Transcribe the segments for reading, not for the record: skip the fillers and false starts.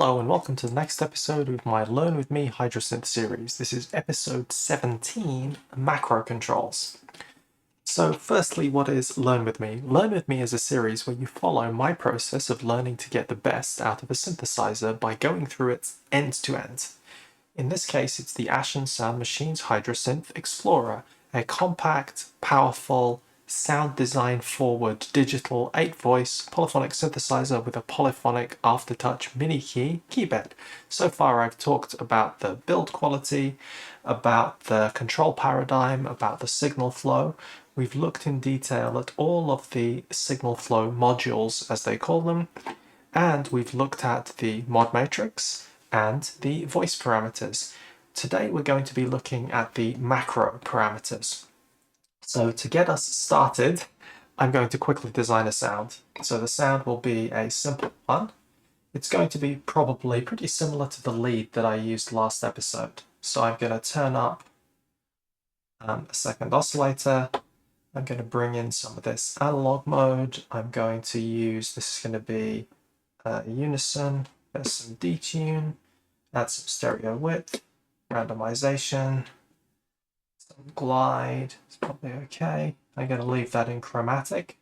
Hello and welcome to the next episode of my Learn With Me Hydrasynth series. This is episode 17, Macro Controls. So firstly, what is Learn With Me? Learn With Me is a series where you follow my process of learning to get the best out of a synthesizer by going through it end to end. In this case, it's the ASM Sound Machine's Hydrasynth Explorer, a compact, powerful, sound design forward digital 8-voice polyphonic synthesizer with a polyphonic aftertouch mini keybed. So far I've talked about the build quality, about the control paradigm, about the signal flow. We've looked in detail at all of the signal flow modules, as they call them, and we've looked at the mod matrix and the voice parameters. Today we're going to be looking at the macro parameters. So to get us started, I'm going to quickly design a sound. So the sound will be a simple one. It's going to be probably pretty similar to the lead that I used last episode. So I'm going to turn up a second oscillator. I'm going to bring in some of this analog mode. I'm going to use, this is going to be unison. There's some detune, add some stereo width, randomization, some glide, it's probably okay. I'm going to leave that in chromatic.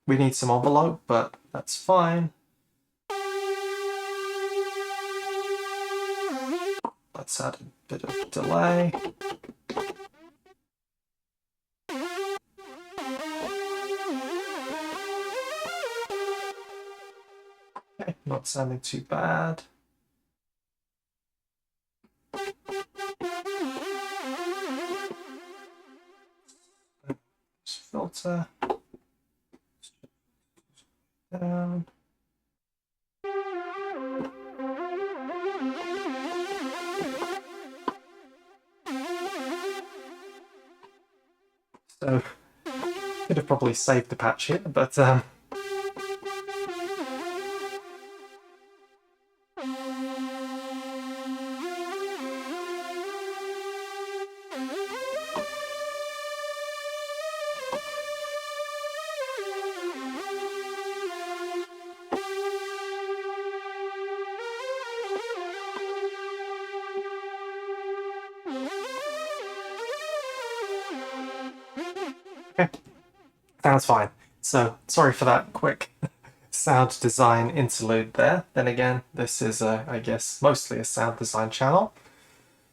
We need some envelope, but that's fine. Let's add a bit of delay. Okay, not sounding too bad. Filter down. So could have probably saved the patch here, but okay, sounds fine. So sorry for that quick sound design interlude there. Then again, this is, I guess, mostly a sound design channel.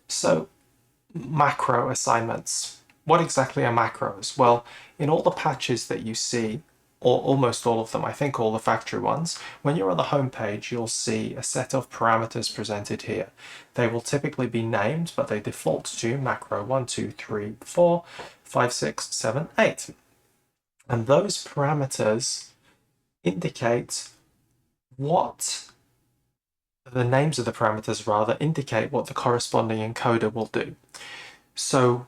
So macro assignments. What exactly are macros? Well, in all the patches that you see, or almost all of them, I think all the factory ones, when you're on the home page, you'll see a set of parameters presented here. They will typically be named, but they default to macro 1, 2, 3, 4, 5, 6, 7, 8. And those parameters indicate what the names of the parameters rather indicate what the corresponding encoder will do. So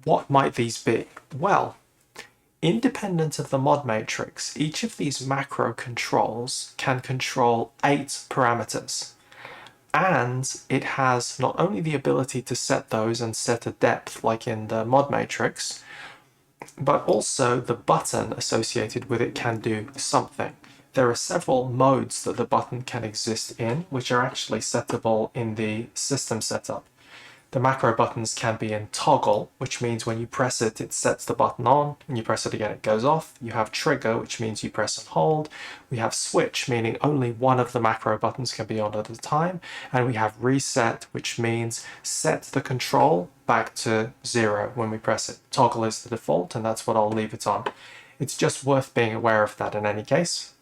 what might these be? Well, independent of the mod matrix, each of these macro controls can control 8 parameters. And it has not only the ability to set those and set a depth like in the mod matrix, but also the button associated with it can do something. There are several modes that the button can exist in, which are actually settable in the system setup. The macro buttons can be in toggle, which means when you press it, it sets the button on, and you press it again, it goes off. You have trigger, which means you press and hold. We have switch, meaning only one of the macro buttons can be on at a time. And we have reset, which means set the control back to 0 when we press it. Toggle is the default, and that's what I'll leave it on. It's just worth being aware of that in any case.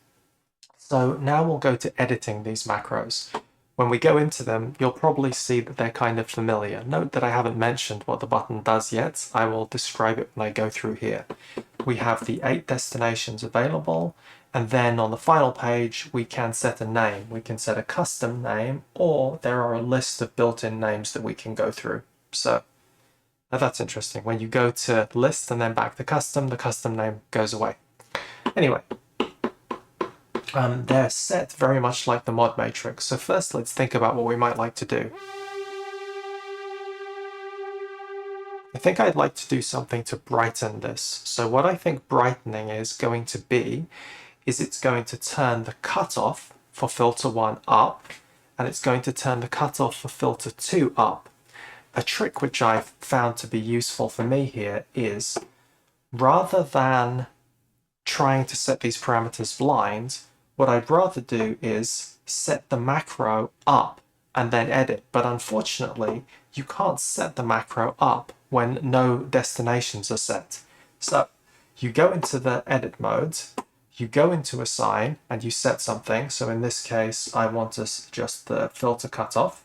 So now we'll go to editing these macros. When we go into them, you'll probably see that they're kind of familiar. Note that I haven't mentioned what the button does yet. I will describe it when I go through here. We have the 8 destinations available, and then on the final page, we can set a name. We can set a custom name, or there are a list of built-in names that we can go through. So now that's interesting. When you go to list and then back to custom, the custom name goes away. Anyway. They're set very much like the mod matrix. So first let's think about what we might like to do. I think I'd like to do something to brighten this. So what I think brightening is going to be is it's going to turn the cutoff for filter 1 up, and it's going to turn the cutoff for filter 2 up. A trick which I've found to be useful for me here is, rather than trying to set these parameters blind, what I'd rather do is set the macro up and then edit. But unfortunately, you can't set the macro up when no destinations are set. So you go into the edit mode, you go into assign, and you set something. So in this case, I want to adjust the filter cutoff.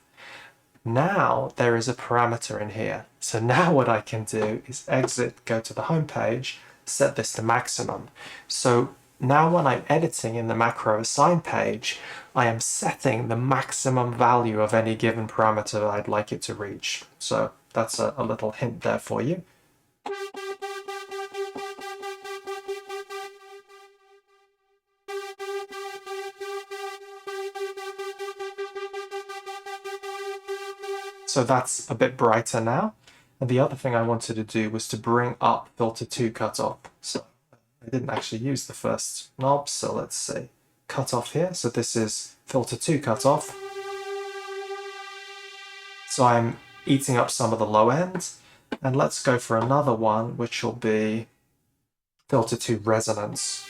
Now there is a parameter in here. So now what I can do is exit, go to the home page, set this to maximum. So now when I'm editing in the macro assign page, I am setting the maximum value of any given parameter that I'd like it to reach. So that's a little hint there for you. So that's a bit brighter now. And the other thing I wanted to do was to bring up filter 2 cutoff. So I didn't actually use the first knob, so let's see. Cutoff here, so this is filter 2 cutoff. So I'm eating up some of the low end. And let's go for another one, which will be filter 2 resonance.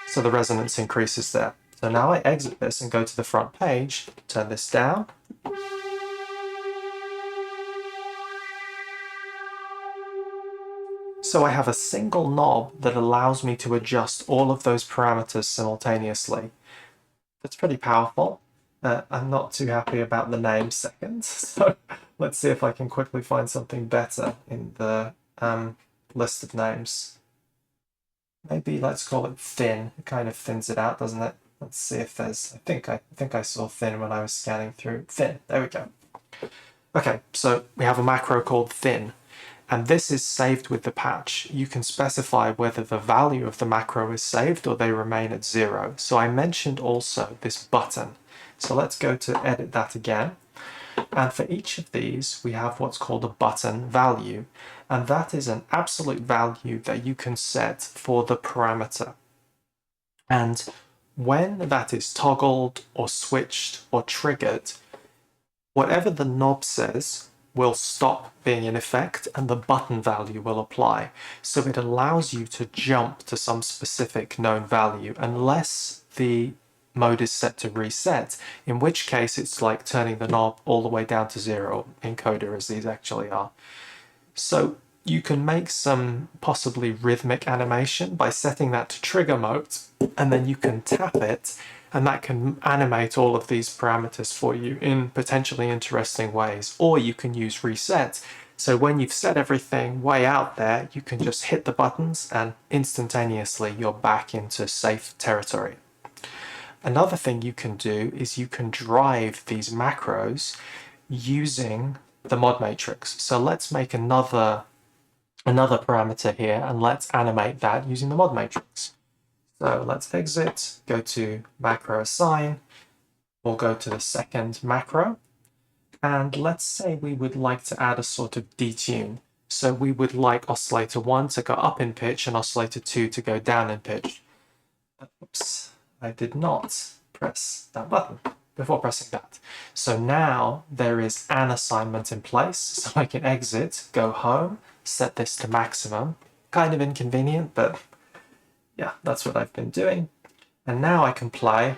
So the resonance increases there. So now I exit this and go to the front page, turn this down. So I have a single knob that allows me to adjust all of those parameters simultaneously. That's pretty powerful. I'm not too happy about the name second, so let's see if I can quickly find something better in the list of names. Maybe let's call it thin. It kind of thins it out, doesn't it? Let's see if there's, I think I saw thin when I was scanning through. Thin, there we go. Okay, so we have a macro called thin, and this is saved with the patch. You can specify whether the value of the macro is saved or they remain at 0. So I mentioned also this button. So let's go to edit that again. And for each of these, we have what's called a button value. And that is an absolute value that you can set for the parameter. And when that is toggled or switched or triggered, whatever the knob says will stop being in effect and the button value will apply. So it allows you to jump to some specific known value unless the mode is set to reset, in which case it's like turning the knob all the way down to 0, encoder as these actually are. So you can make some possibly rhythmic animation by setting that to trigger mode, and then you can tap it, and that can animate all of these parameters for you in potentially interesting ways. Or you can use reset. So when you've set everything way out there, you can just hit the buttons and instantaneously you're back into safe territory. Another thing you can do is you can drive these macros using the mod matrix. So let's make another parameter here and let's animate that using the mod matrix. So let's exit, go to macro assign, we'll go to the second macro, and let's say we would like to add a sort of detune. So we would like oscillator 1 to go up in pitch and oscillator 2 to go down in pitch. Oops, I did not press that button before pressing that. So now there is an assignment in place, so I can exit, go home, set this to maximum. Kind of inconvenient, but yeah, that's what I've been doing. And now I can play.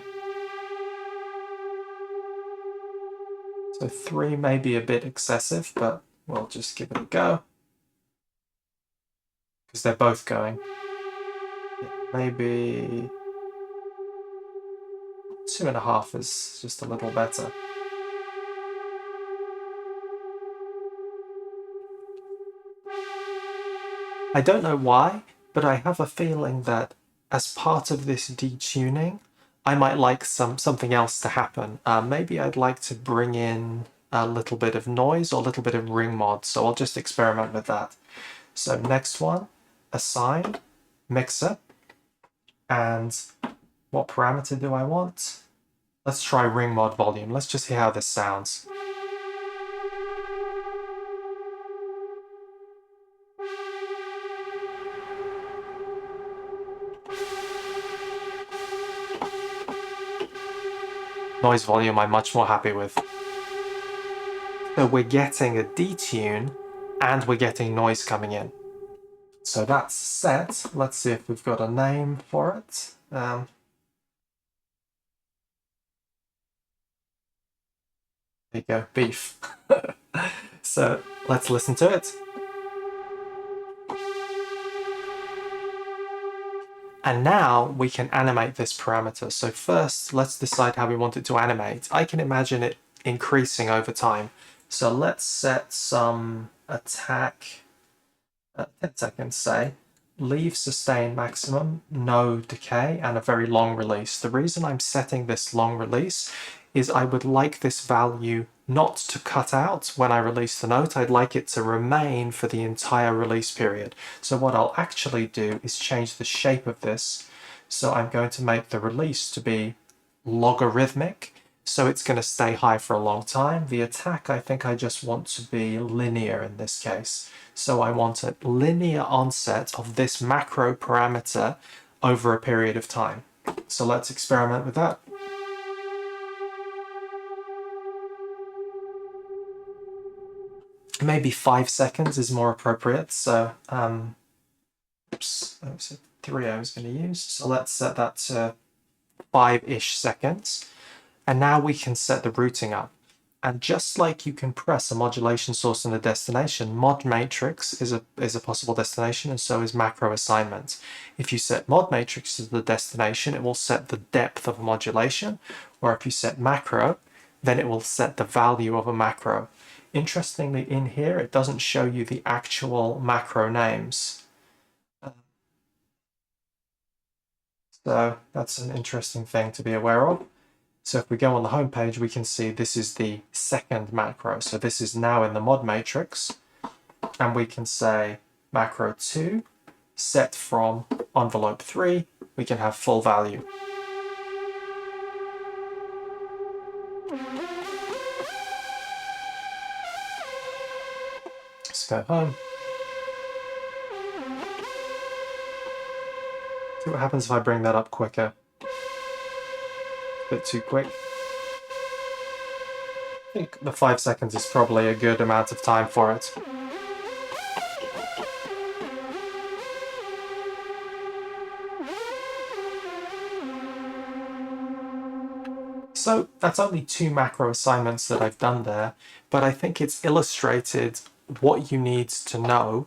So 3 may be a bit excessive, but we'll just give it a go. Because they're both going. Maybe 2.5 is just a little better. I don't know why, but I have a feeling that as part of this detuning, I might like something else to happen. Maybe I'd like to bring in a little bit of noise or a little bit of ring mod, so I'll just experiment with that. So next one, assign, mixer, and what parameter do I want? Let's try ring mod volume. Let's just hear how this sounds. Noise volume I'm much more happy with. So we're getting a detune and we're getting noise coming in. So that's set. Let's see if we've got a name for it. There you go, beef. So let's listen to it. And now we can animate this parameter. So first, let's decide how we want it to animate. I can imagine it increasing over time. So let's set some attack at 10 seconds, say. Leave sustain maximum, no decay, and a very long release. The reason I'm setting this long release is I would like this value not to cut out when I release the note. I'd like it to remain for the entire release period. So what I'll actually do is change the shape of this. So I'm going to make the release to be logarithmic. So it's going to stay high for a long time. The attack, I think I just want to be linear in this case. So I want a linear onset of this macro parameter over a period of time. So let's experiment with that. Maybe 5 seconds is more appropriate. So, oops, that was 3 I was going to use. So let's set that to 5-ish seconds. And now we can set the routing up. And just like you can press a modulation source and a destination, mod matrix is a possible destination, and so is macro assignment. If you set mod matrix as the destination, it will set the depth of a modulation, or if you set macro, then it will set the value of a macro. Interestingly, in here, it doesn't show you the actual macro names. So that's an interesting thing to be aware of. So if we go on the home page, we can see this is the second macro. So this is now in the mod matrix, and we can say macro 2 set from envelope 3. We can have full value. Let's go home. See what happens if I bring that up quicker. A bit too quick. I think the 5 seconds is probably a good amount of time for it. So that's only 2 macro assignments that I've done there, but I think it's illustrated what you need to know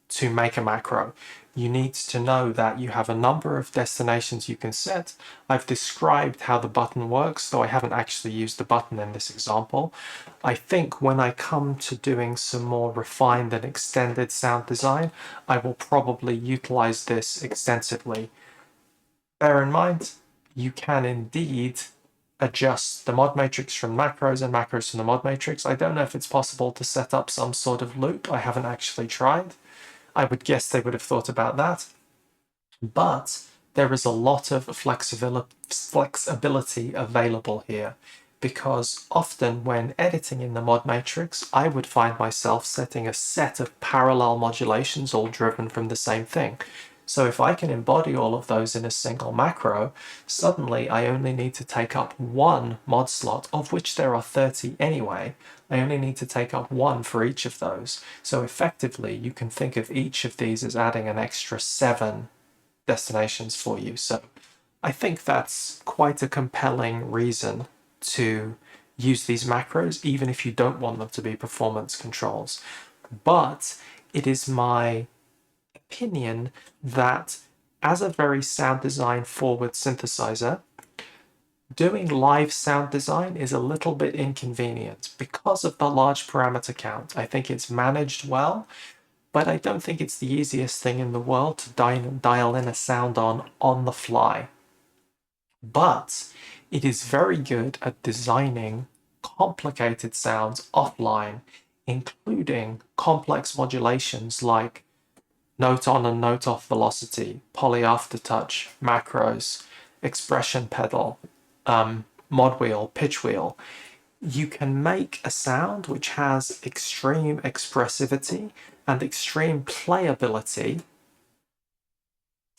to make a macro. You need to know that you have a number of destinations you can set. I've described how the button works, though I haven't actually used the button in this example. I think when I come to doing some more refined and extended sound design, I will probably utilize this extensively. Bear in mind, you can indeed adjust the mod matrix from macros and macros from the mod matrix. I don't know if it's possible to set up some sort of loop. I haven't actually tried. I would guess they would have thought about that. But there is a lot of flexibility available here, because often when editing in the mod matrix, I would find myself setting a set of parallel modulations all driven from the same thing. So if I can embody all of those in a single macro, suddenly I only need to take up one mod slot, of which there are 30 anyway. I only need to take up one for each of those. So effectively, you can think of each of these as adding an extra 7 destinations for you. So I think that's quite a compelling reason to use these macros, even if you don't want them to be performance controls. But it is my opinion that as a very sound design forward synthesizer, doing live sound design is a little bit inconvenient because of the large parameter count. I think it's managed well, but I don't think it's the easiest thing in the world to dial in a sound on the fly. But it is very good at designing complicated sounds offline, including complex modulations like note on and note off velocity, poly aftertouch, macros, expression pedal, mod wheel, pitch wheel. You can make a sound which has extreme expressivity and extreme playability,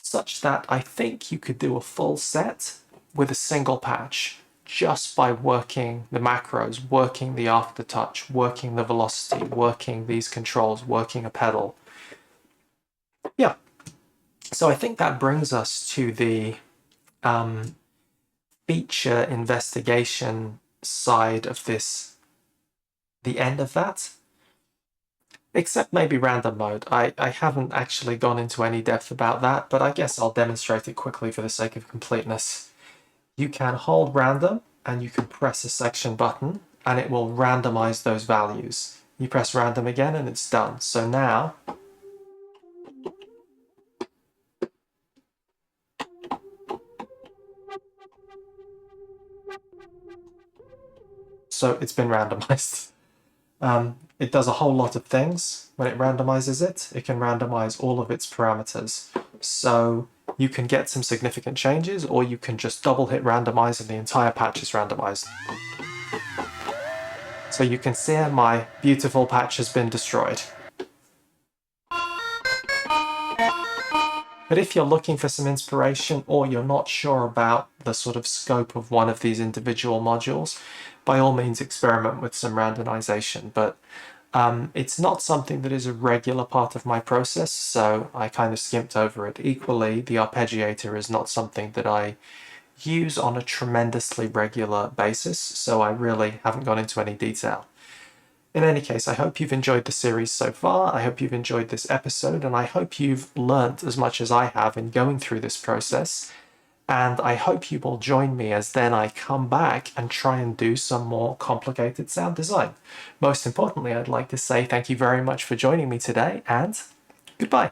such that I think you could do a full set with a single patch. just by working the macros, working the aftertouch, working the velocity, working these controls, working a pedal. Yeah, so I think that brings us to the feature investigation side of this, the end of that. Except maybe random mode. I haven't actually gone into any depth about that, but I guess I'll demonstrate it quickly for the sake of completeness. You can hold random and you can press a section button and it will randomize those values. You press random again and it's done. So now it's been randomized. It does a whole lot of things when it randomizes it. It can randomize all of its parameters. So you can get some significant changes, or you can just double hit randomize and the entire patch is randomized. So you can see my beautiful patch has been destroyed. But if you're looking for some inspiration, or you're not sure about the sort of scope of one of these individual modules, by all means experiment with some randomization. But it's not something that is a regular part of my process, so I kind of skimped over it. Equally, the arpeggiator is not something that I use on a tremendously regular basis, so I really haven't gone into any detail. In any case, I hope you've enjoyed the series so far. I hope you've enjoyed this episode, and I hope you've learnt as much as I have in going through this process. And I hope you will join me as then I come back and try and do some more complicated sound design. Most importantly, I'd like to say thank you very much for joining me today, and goodbye.